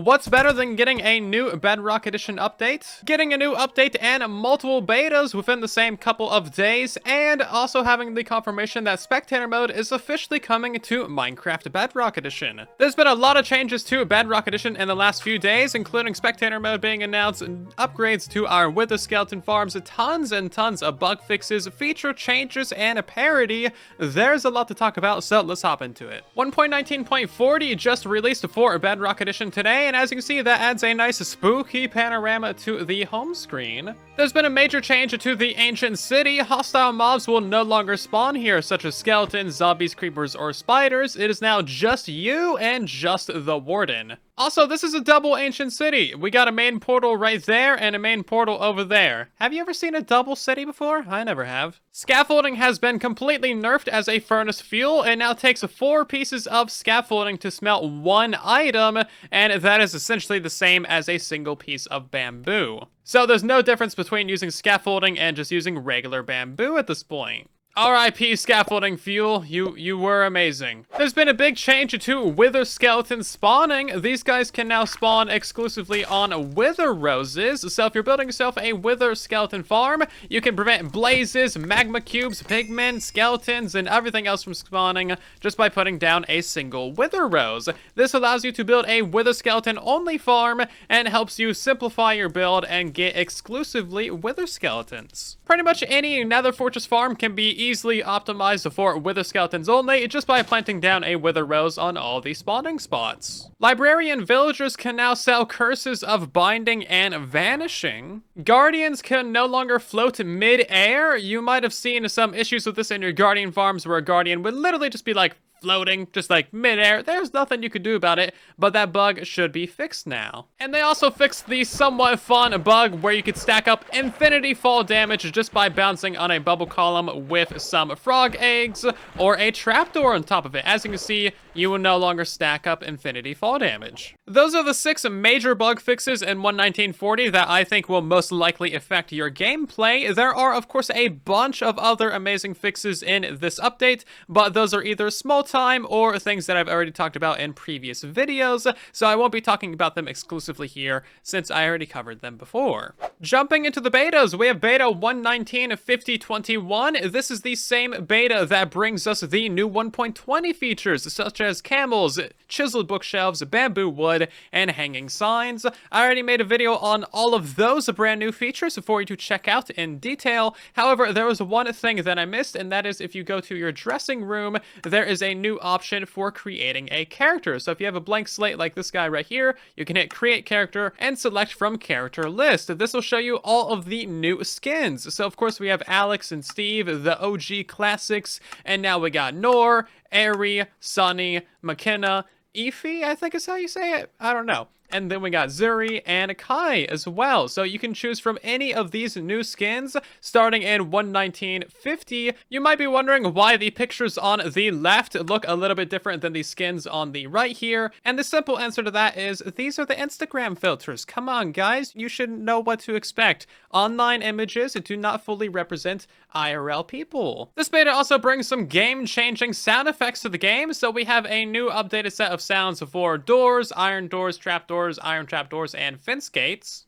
What's better than getting a new Bedrock Edition update? Getting a new update and multiple betas within the same couple of days, and also having the confirmation that Spectator mode is officially coming to Minecraft Bedrock Edition. There's been a lot of changes to Bedrock Edition in the last few days, including Spectator mode being announced, upgrades to our Wither Skeleton farms, tons and tons of bug fixes, feature changes, and a parity. There's a lot to talk about, so let's hop into it. 1.19.40 just released for Bedrock Edition today, and as you can see, that adds a nice spooky panorama to the home screen. There's been a major change to the ancient city. Hostile mobs will no longer spawn here, such as skeletons, zombies, creepers, or spiders. It is now just you and just the warden. Also, this is a double ancient city. We got a main portal right there and a main portal over there. Have you ever seen a double city before? I never have. Scaffolding has been completely nerfed as a furnace fuel. It now takes 4 pieces of scaffolding to smelt 1 item, and that is essentially the same as a single piece of bamboo. So there's no difference between using scaffolding and just using regular bamboo at this point. RIP scaffolding fuel, you were amazing. There's been a big change to wither skeleton spawning. These guys can now spawn exclusively on wither roses. So if you're building yourself a wither skeleton farm, you can prevent blazes, magma cubes, pigmen, skeletons, and everything else from spawning just by putting down a single wither rose. This allows you to build a wither skeleton only farm and helps you simplify your build and get exclusively wither skeletons. Pretty much any nether fortress farm can be easily optimized for wither skeletons only just by planting down a wither rose on all the spawning spots. Librarian villagers can now sell curses of binding and vanishing. Guardians can no longer float mid-air. You might have seen some issues with this in your guardian farms where a guardian would literally just be like floating, just like mid-air. There's nothing you could do about it, but that bug should be fixed now. And they also fixed the somewhat fun bug where you could stack up infinity fall damage just by bouncing on a bubble column with some frog eggs or a trapdoor on top of it. As you can see, you will no longer stack up infinity fall damage. Those are the 6 major bug fixes in 1.19.40 that I think will most likely affect your gameplay. There are, of course, a bunch of other amazing fixes in this update, but those are either small time or things that I've already talked about in previous videos, so I won't be talking about them exclusively here since I already covered them before. Jumping into the betas, we have beta 1.19.50.21. This is the same beta that brings us the new 1.20 features, such as camels, chiseled bookshelves, bamboo wood, and hanging signs. I already made a video on all of those brand new features for you to check out in detail. However, there was one thing that I missed, and that is if you go to your dressing room, there is a new option for creating a character. So if you have a blank slate like this guy right here, you can hit create character and select from character list. This will show you all of the new skins. So of course we have Alex and Steve, the OG classics, and now we got Nor, Airy, Sunny, McKenna, Efi, I think is how you say it. I don't know. And then we got Zuri and Kai as well. So you can choose from any of these new skins starting in 1.19.50. You might be wondering why the pictures on the left look a little bit different than the skins on the right here. And the simple answer to that is these are the Instagram filters. Come on, guys. You should know what to expect. Online images do not fully represent IRL people. This beta also brings some game-changing sound effects to the game. So we have a new updated set of sounds for doors, iron doors, trapdoors, iron trapdoors, and fence gates.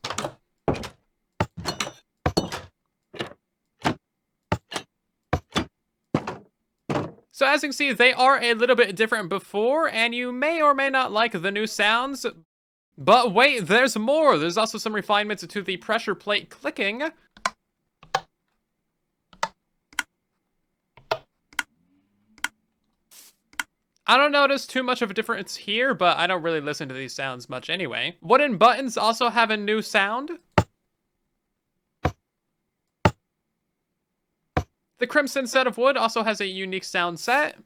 So as you can see, they are a little bit different before, and you may or may not like the new sounds. But wait, there's more. There's also some refinements to the pressure plate clicking. I don't notice too much of a difference here, but I don't really listen to these sounds much anyway. Wooden buttons also have a new sound. The crimson set of wood also has a unique sound set.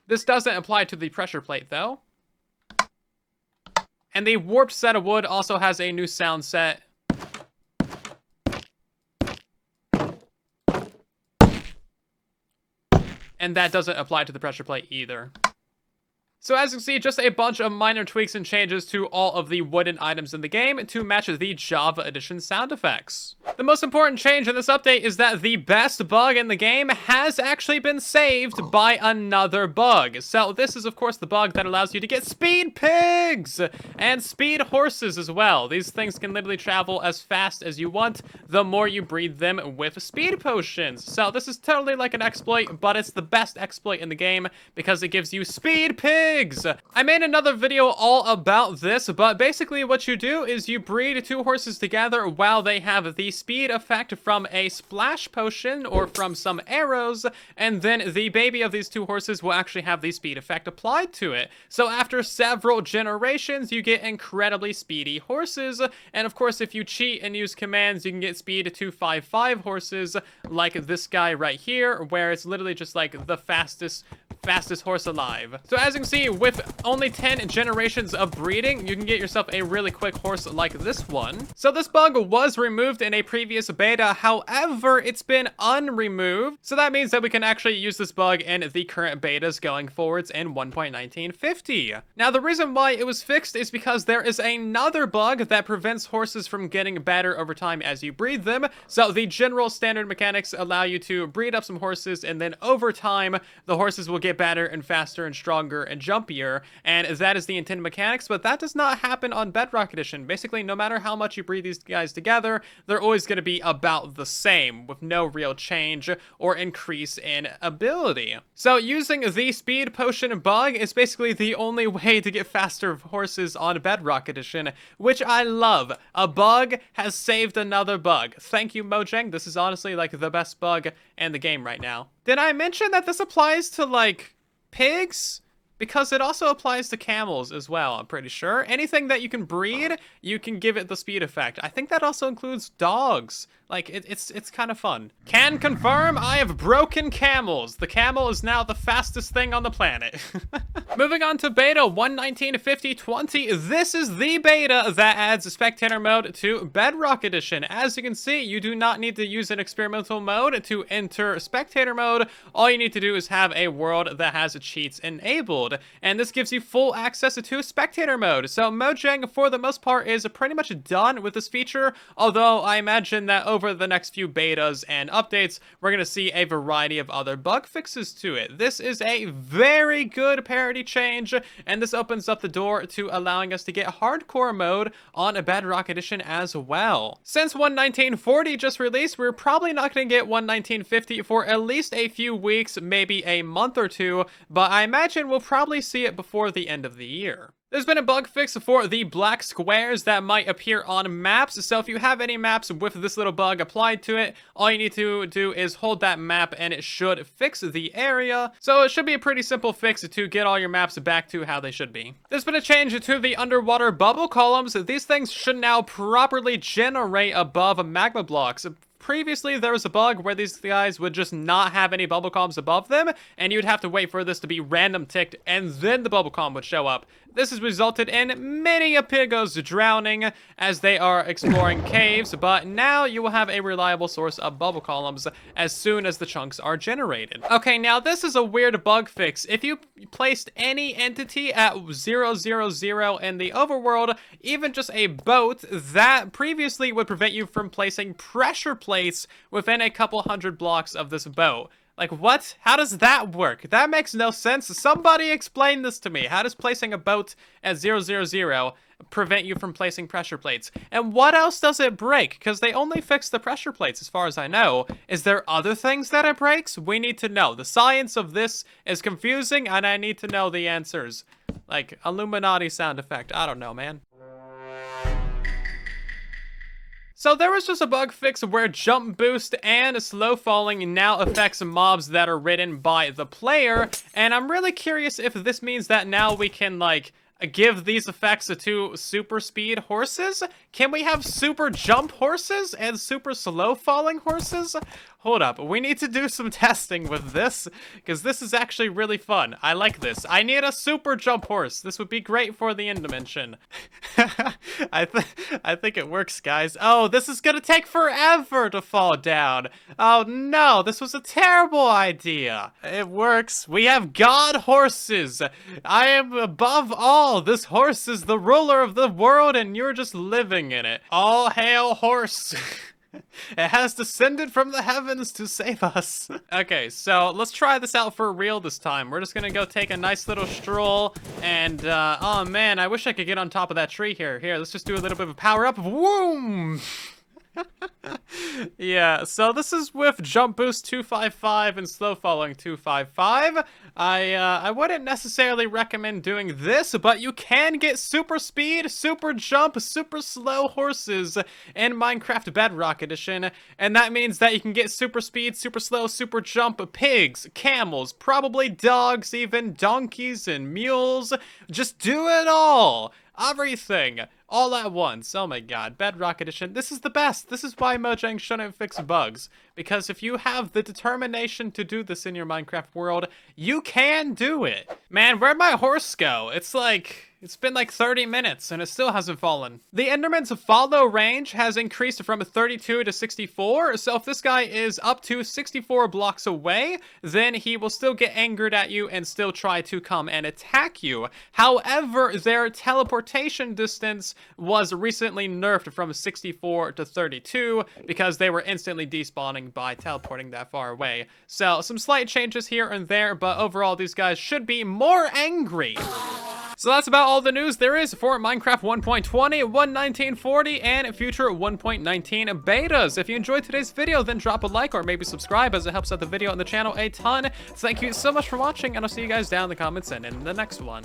This doesn't apply to the pressure plate though. And the warped set of wood also has a new sound set. And that doesn't apply to the pressure plate either. So as you can see, just a bunch of minor tweaks and changes to all of the wooden items in the game to match the Java Edition sound effects. The most important change in this update is that the best bug in the game has actually been saved by another bug. So this is of course the bug that allows you to get speed pigs and speed horses as well. These things can literally travel as fast as you want the more you breed them with speed potions. So this is totally like an exploit, but it's the best exploit in the game because it gives you speed pigs. I made another video all about this, but basically what you do is you breed two horses together while they have the speed effect from a splash potion or from some arrows, and then the baby of these two horses will actually have the speed effect applied to it. So after several generations, you get incredibly speedy horses, and of course if you cheat and use commands, you can get speed 255 horses like this guy right here, where it's literally just like the fastest horse alive. So as you can see, with only 10 generations of breeding, you can get yourself a really quick horse like this one. So this bug was removed in a previous beta, however, it's been unremoved. So that means that we can actually use this bug in the current betas going forwards in 1.1950. Now, the reason why it was fixed is because there is another bug that prevents horses from getting better over time as you breed them. So the general standard mechanics allow you to breed up some horses, and then over time, the horses will get better and faster and stronger and jumpier, and that is the intended mechanics, but that does not happen on Bedrock Edition. Basically, no matter how much you breed these guys together, they're always going to be about the same, with no real change or increase in ability. So using the speed potion bug is basically the only way to get faster horses on Bedrock Edition, which I love. A bug has saved another bug. Thank you, Mojang. This is honestly like the best bug in the game right now. Did I mention that this applies to like pigs? Because it also applies to camels as well, I'm pretty sure. Anything that you can breed, you can give it the speed effect. I think that also includes dogs. Like, it's kind of fun. Can confirm I have broken camels. The camel is now the fastest thing on the planet. Moving on to beta 1.1950.20. This is the beta that adds spectator mode to Bedrock Edition. As you can see, you do not need to use an experimental mode to enter spectator mode. All you need to do is have a world that has cheats enabled. And this gives you full access to spectator mode. So Mojang, for the most part, is pretty much done with this feature. Although I imagine that over the next few betas and updates, we're going to see a variety of other bug fixes to it. This is a very good parity change, and this opens up the door to allowing us to get hardcore mode on a Bedrock Edition as well. Since 1.1940 just released, we're probably not going to get 1.1950 for at least a few weeks, maybe a month or two, but I imagine we'll probably see it before the end of the year. There's been a bug fix for the black squares that might appear on maps, so if you have any maps with this little bug applied to it, all you need to do is hold that map and it should fix the area. So it should be a pretty simple fix to get all your maps back to how they should be. There's been a change to the underwater bubble columns. These things should now properly generate above magma blocks. Previously, there was a bug where these guys would just not have any bubble columns above them, and you'd have to wait for this to be random ticked, and then the bubble column would show up. This has resulted in many a pigos drowning as they are exploring caves, but now you will have a reliable source of bubble columns as soon as the chunks are generated. Okay, now this is a weird bug fix. If you placed any entity at 000 in the overworld, even just a boat, that previously would prevent you from placing pressure plates within a couple hundred blocks of this boat. Like, what? How does that work? That makes no sense. Somebody explain this to me. How does placing a boat at 000 prevent you from placing pressure plates? And what else does it break? Because they only fix the pressure plates as far as I know. Is there other things that it breaks? We need to know. The science of this is confusing, and I need to know the answers. Like, Illuminati sound effect. I don't know, man. So there was just a bug fix where jump boost and slow falling now affects mobs that are ridden by the player, and I'm really curious if this means that now we can, like, give these effects to super speed horses? Can we have super jump horses and super slow falling horses? Hold up, we need to do some testing with this, because this is actually really fun. I like this. I need a super jump horse. This would be great for the end dimension. I think it works, guys. Oh, this is gonna take forever to fall down. Oh no, this was a terrible idea. It works. We have god horses. I am above all. This horse is the ruler of the world, and you're just living in it. All hail horse. It has descended from the heavens to save us. Okay, so let's try this out for real this time. We're just gonna go take a nice little stroll, and oh man, I wish I could get on top of that tree here. Here, let's just do a little bit of a power up. Whoom! Yeah, so this is with Jump Boost 255 and Slow Falling 255. I wouldn't necessarily recommend doing this, but you can get super speed, super jump, super slow horses in Minecraft Bedrock Edition, and that means that you can get super speed, super slow, super jump pigs, camels, probably dogs, even donkeys and mules. Just do it all! Everything! All at once. Oh my god. Bedrock Edition. This is the best. This is why Mojang shouldn't fix bugs. Because if you have the determination to do this in your Minecraft world, you can do it. Man, where'd my horse go? It's been like 30 minutes and it still hasn't fallen. The Enderman's follow range has increased from 32 to 64. So if this guy is up to 64 blocks away, then he will still get angered at you and still try to come and attack you. However, their teleportation distance was recently nerfed from 64 to 32 because they were instantly despawning by teleporting that far away. So some slight changes here and there, but overall these guys should be more angry. So that's about all the news there is for Minecraft 1.20, 1.1940, and future 1.19 betas. If you enjoyed today's video, then drop a like or maybe subscribe, as it helps out the video and the channel a ton. Thank you so much for watching, and I'll see you guys down in the comments and in the next one.